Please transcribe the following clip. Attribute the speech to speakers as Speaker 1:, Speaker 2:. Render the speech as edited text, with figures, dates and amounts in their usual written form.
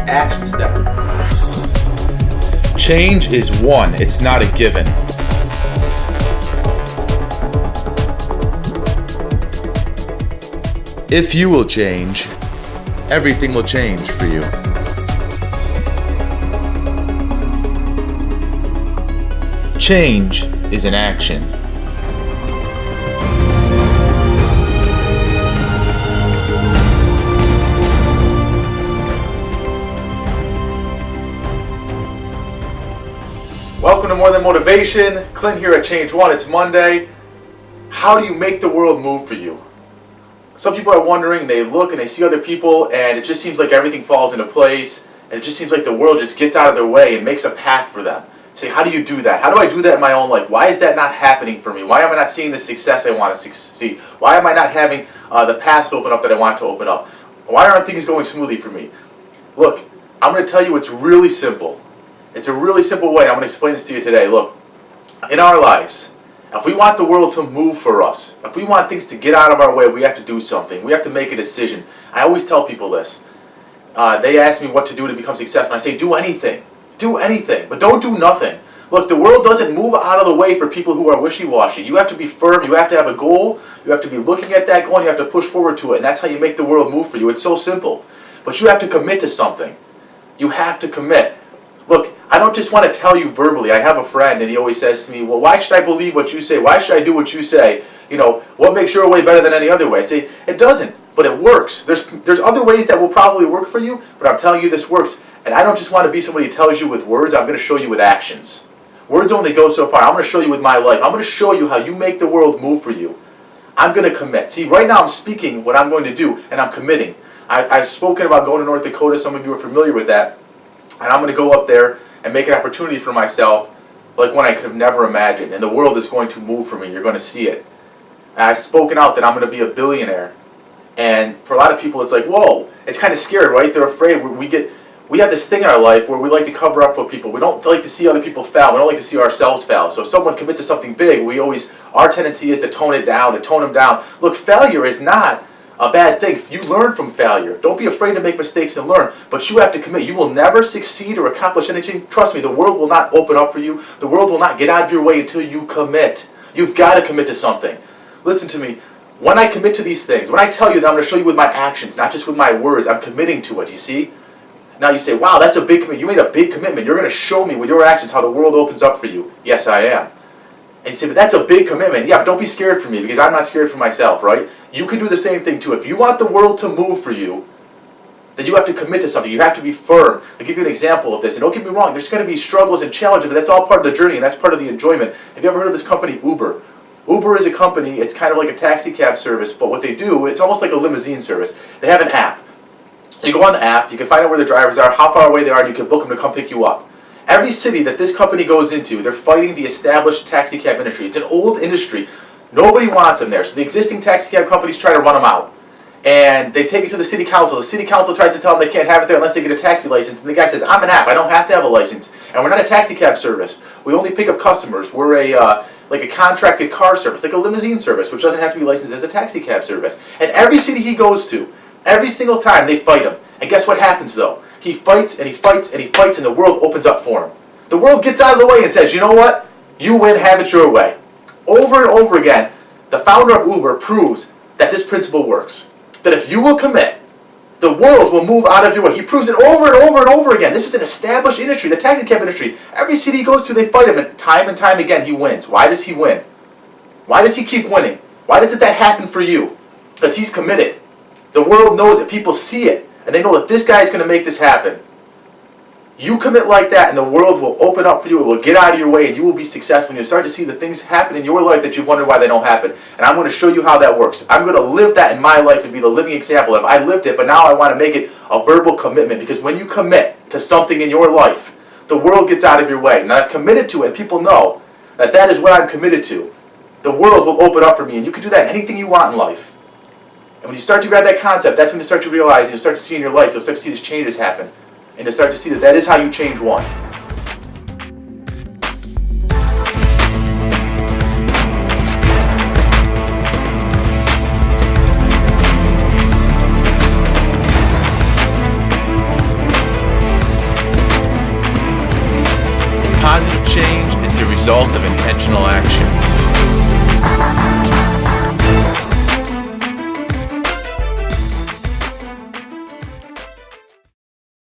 Speaker 1: action step.
Speaker 2: Change is won, it's not a given. If you will change, everything will change for you. Change is an action.
Speaker 1: Welcome to More Than Motivation. Clint here at Change One. It's Monday. How do you make the world move for you? Some people are wondering, they look and they see other people and it just seems like everything falls into place and it just seems like the world just gets out of their way and makes a path for them. Say, how do you do that? How do I do that in my own life? Why is that not happening for me? Why am I not seeing the success I want to see? Why am I not having the paths open up that I want to open up? Why aren't things going smoothly for me? Look, I'm going to tell you it's really simple. It's a really simple way. I'm going to explain this to you today. Look, in our lives, if we want the world to move for us, if we want things to get out of our way, we have to do something. We have to make a decision. I always tell people this. They ask me what to do to become successful. I say, do anything. Do anything, but don't do nothing. Look, the world doesn't move out of the way for people who are wishy-washy. You have to be firm. You have to have a goal. You have to be looking at that goal, and you have to push forward to it. And that's how you make the world move for you. It's so simple. But you have to commit to something. You have to commit. Look, I don't just want to tell you verbally. I have a friend, and he always says to me, well, why should I believe what you say? Why should I do what you say? You know, what makes your way better than any other way? I say, it doesn't, but it works. There's other ways that will probably work for you, but I'm telling you this works. And I don't just want to be somebody who tells you with words. I'm going to show you with actions. Words only go so far. I'm going to show you with my life. I'm going to show you how you make the world move for you. I'm going to commit. See, right now I'm speaking what I'm going to do, and I'm committing. I've spoken about going to North Dakota. Some of you are familiar with that. And I'm going to go up there and make an opportunity for myself like one I could have never imagined. And the world is going to move for me. You're going to see it. And I've spoken out that I'm going to be a billionaire. And for a lot of people, it's like, whoa, it's kind of scary, right? They're afraid. We have this thing in our life where we like to cover up with people. We don't like to see other people fail. We don't like to see ourselves fail. So if someone commits to something big, our tendency is to tone it down, to tone them down. Look, failure is not a bad thing. You learn from failure. Don't be afraid to make mistakes and learn, but you have to commit. You will never succeed or accomplish anything. Trust me, the world will not open up for you. The world will not get out of your way until you commit. You've got to commit to something. Listen to me. When I commit to these things, when I tell you that I'm going to show you with my actions, not just with my words, I'm committing to it, you see? Now you say, wow, that's a big commitment. You made a big commitment. You're going to show me with your actions how the world opens up for you. Yes, I am. And you say, but that's a big commitment. Yeah, but don't be scared for me because I'm not scared for myself, right? You can do the same thing too. If you want the world to move for you, then you have to commit to something. You have to be firm. I'll give you an example of this. And don't get me wrong, there's going to be struggles and challenges, but that's all part of the journey and that's part of the enjoyment. Have you ever heard of this company, Uber? Uber is a company, it's kind of like a taxi cab service, but what they do, it's almost like a limousine service. They have an app. You go on the app, you can find out where the drivers are, how far away they are, and you can book them to come pick you up. Every city that this company goes into, they're fighting the established taxi cab industry. It's an old industry. Nobody wants them there. So the existing taxi cab companies try to run them out. And they take it to the city council. The city council tries to tell them they can't have it there unless they get a taxi license. And the guy says, I'm an app. I don't have to have a license. And we're not a taxi cab service. We only pick up customers. We're like a contracted car service, like a limousine service, which doesn't have to be licensed as a taxi cab service. And every city he goes to, every single time they fight him. And guess what happens though? He fights and he fights and he fights and the world opens up for him. The world gets out of the way and says, you know what? You win, have it your way. Over and over again, the founder of Uber proves that this principle works. That if you will commit, the world will move out of your way. He proves it over and over and over again. This is an established industry, the taxi cab industry. Every city he goes to, they fight him, and time again, he wins. Why does he win? Why does he keep winning? Why doesn't that happen for you? Because he's committed. The world knows it. People see it. And they know that this guy is going to make this happen. You commit like that and the world will open up for you. It will get out of your way and you will be successful. And you'll start to see the things happen in your life that you wonder why they don't happen. And I'm going to show you how that works. I'm going to live that in my life and be the living example of I lived it, but now I want to make it a verbal commitment. Because when you commit to something in your life, the world gets out of your way. And I've committed to it and people know that that is what I'm committed to. The world will open up for me and you can do that in anything you want in life. And when you start to grab that concept, that's when you start to realize and you start to see in your life, you'll start to see these changes happen. And you'll start to see that that is how you change one. change is the result of intentional action.